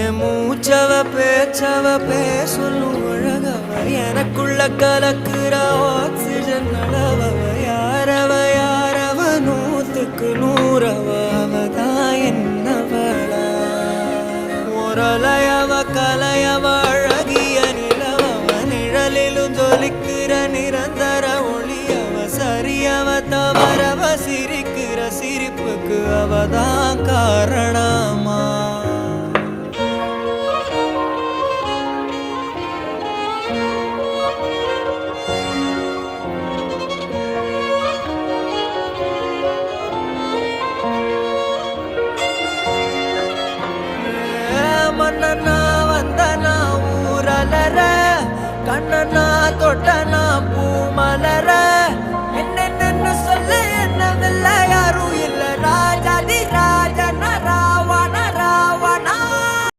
என் மூச்சவ பேச்சவ பேசலும் அழகவ எனக்குள்ள கலக்குற ஆக்சிஜன் அளவவ யாரவ நூத்துக்கு நூறவ அவதான் என்னவளா முரலையவ கலையவ அழகிய நிலவவ நிழலிலும் ஜொலிக்கிற நிரந்தர ஒளியவ சரியவ தவறவ சிரிக்கிற சிரிப்புக்கு அவதான் காரணமா மன்னனா வந்தனா ஊரலர கண்ணனா தொட்டனா பூமலர